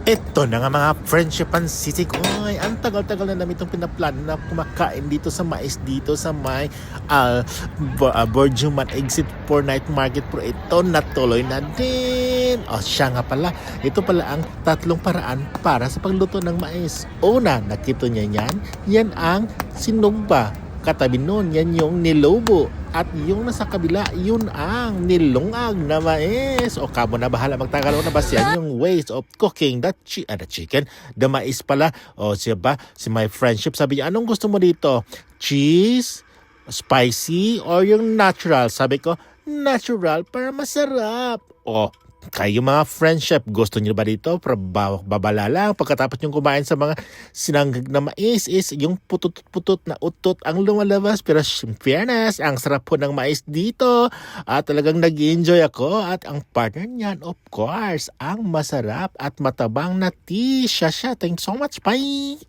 Ito na nga mga friendship and city ko. Ay, ang tagal-tagal na namin itong pinaplano na kumakain dito sa mais dito sa may Borjuman exit for night market. Pero ito natuloy na din. O siya nga pala. Ito pala ang tatlong paraan para sa pagluto ng mais. Una, nakita niya yan. Yan ang sinugba. Katabi nun, yan yung nilobo. At yung nasa kabila, yun ang nilungag na mais. O kamo na bahala magtagalaw na ba yan yung ways of cooking the chicken. The mais pala. O siya ba, si my friendship sabi niya, anong gusto mo dito? Cheese, spicy, or yung natural? Sabi ko, natural para masarap. O, kayo mga friendship, gusto niyo ba dito? Babala lang. Pagkatapos yung kumain sa mga sinanggag na mais is yung putut-putut na utot ang lumalabas. Pero in fairness, ang sarap po ng mais dito. At talagang nag-enjoy ako. At ang partner niyan, of course, ang masarap at matabang na tea. Siya. Thanks so much. Bye!